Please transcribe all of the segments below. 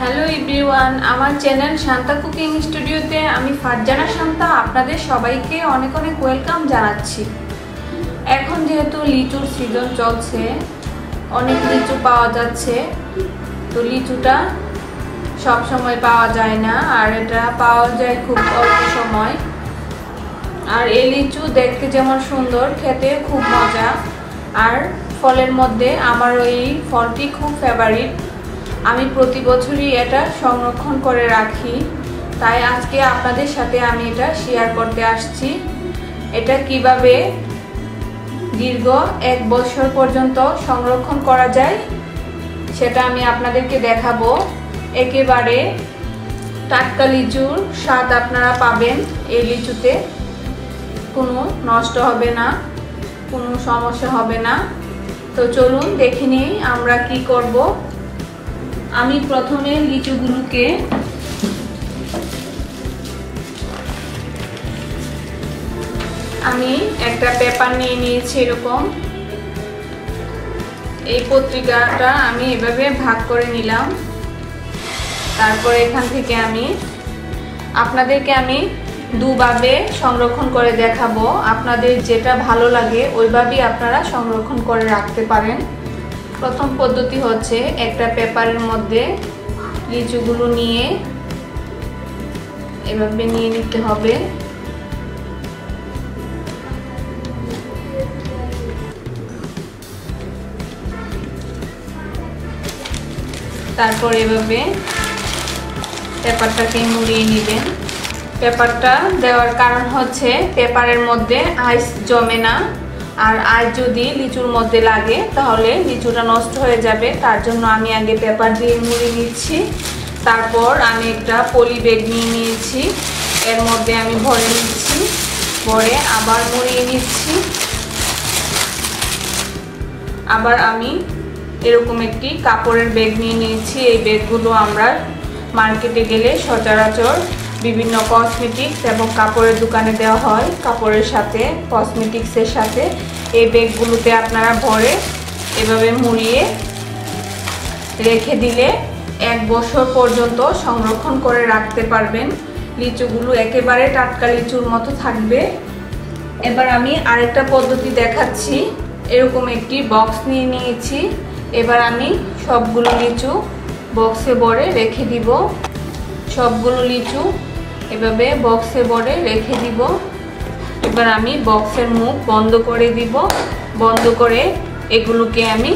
Hello everyone, আমার channel Shanta cooking স্টুডিওতে আমি ফারজানা শান্তা আপনাদের সবাইকে অনেক অনেক ওয়েলকাম জানাচ্ছি। এখন যেহেতু লিচুর সিজন চলছে, অনেক লিচু পাওয়া যাচ্ছে, তো লিচুটা সব সময় পাওয়া যায় না, আর এটা পাওয়া যায় খুব অল্প সময়। আর এই লিচু দেখতে যেমন সুন্দর, খেতে খুব মজা। আর ফলের মধ্যে আমার এই ফলটি খুব ফেভারিট। আমি প্রতি বছরই এটা সংরক্ষণ করে রাখি, তাই আজকে আপনাদের সাথে আমি এটা শেয়ার করতে আসছি। এটা কিভাবে দীর্ঘ 1 বছর পর্যন্ত সংরক্ষণ করা যায় সেটা আমি আপনাদেরকে দেখাবো। একেবারে টাটকা লিচুর স্বাদ আপনারা পাবেন এই লিচুতে। কোনো নষ্ট হবে না, কোনো সমস্যা হবে না। তো চলুন দেখে নিই আমরা কি করব। আমি প্রথমে লিচুগুলোকে আমি একটা পেপার নিয়ে নিয়েছি। এরকম এই পত্রিকাটা আমি এভাবে ভাগ করে নিলাম। তারপর এখান থেকে আপনাদেরকে আমি দুভাবে সংরক্ষণ করে দেখাবো। আপনাদের যেটা ভালো লাগে ওইভাবেই আপনারা সংরক্ষণ করে রাখতে পারেন। প্রথম পদ্ধতি হচ্ছে একটা পেপারের মধ্যে লিচুগুলো নিয়ে এভাবে নিয়ে নিতে হবে। তারপর এভাবে পেপারটাকে মুড়িয়ে নেবেন। পেপারটা দেওয়ার কারণ হচ্ছে পেপারের মধ্যে আইস জমে না, আর আইস যদি লিচুর মধ্যে লাগে তাহলে লিচুটা নষ্ট হয়ে যাবে। তার জন্য আমি আগে পেপার দিয়ে মুড়িয়ে নিচ্ছি। তারপর আমি একটা পলি ব্যাগ নিয়ে নিয়েছি, এর মধ্যে আমি ভরে নিচ্ছি, ভরে আবার মুড়িয়ে নিচ্ছি। আবার আমি এরকম একটি কাপড়ের ব্যাগ নিয়ে নিয়েছি। এই ব্যাগগুলো আমরা মার্কেটে গেলে সচরাচর বিভিন্ন কসমেটিক্স এবং কাপড়ের দোকানে দেওয়া হয়। কাপড়ের সাথে কসমেটিক্সের সাথে এই ব্যাগগুলোতে আপনারা ভরে এভাবে মুড়িয়ে রেখে দিলে 1 বছর পর্যন্ত সংরক্ষণ করে রাখতে পারবেন। লিচুগুলো একেবারে টাটকা লিচুর মতো থাকবে। এবার আমি আরেকটা পদ্ধতি দেখাচ্ছি। এরকম একটি বক্স নিয়ে নিয়েছি। এবার আমি সবগুলো লিচু বক্সে ভরে রেখে দিব। সবগুলো লিচু এভাবে বক্সে ভরে রেখে দিব। এবার আমি বক্সের মুখ বন্ধ করে দিব। বন্ধ করে এগুলোকে আমি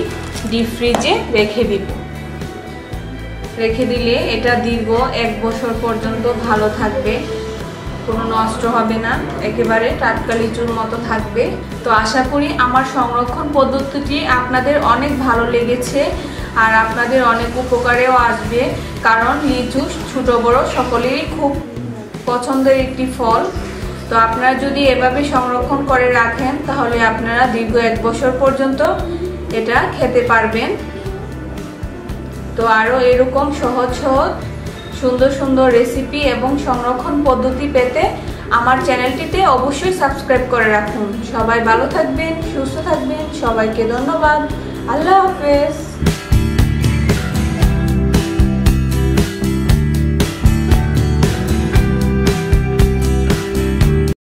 ডিপ ফ্রিজে রেখে দিব। রেখে দিলে এটা দীর্ঘ 1 বছর পর্যন্ত ভালো থাকবে, কোনো নষ্ট হবে না, একেবারে টাটকা লিচুর মতো থাকবে। তো আশা করি আমার সংরক্ষণ পদ্ধতিটি আপনাদের অনেক ভালো লেগেছে আর আপনাদের অনেক উপকারেও আসবে। কারণ লিচু ছোট বড় সকলেরই খুব পছন্দের একটি ফল। তো আপনারা যদি এভাবে সংরক্ষণ করে রাখেন তাহলে আপনারা দীর্ঘ 1 বছর পর্যন্ত এটা খেতে পারবেন। তো আরও এরকম সহজ সহজ সুন্দর সুন্দর রেসিপি এবং সংরক্ষণ পদ্ধতি পেতে আমার চ্যানেলটিতে অবশ্যই সাবস্ক্রাইব করে রাখুন। সবাই ভালো থাকবেন, সুস্থ থাকবেন। সবাইকে ধন্যবাদ। আল্লাহ হাফেজ।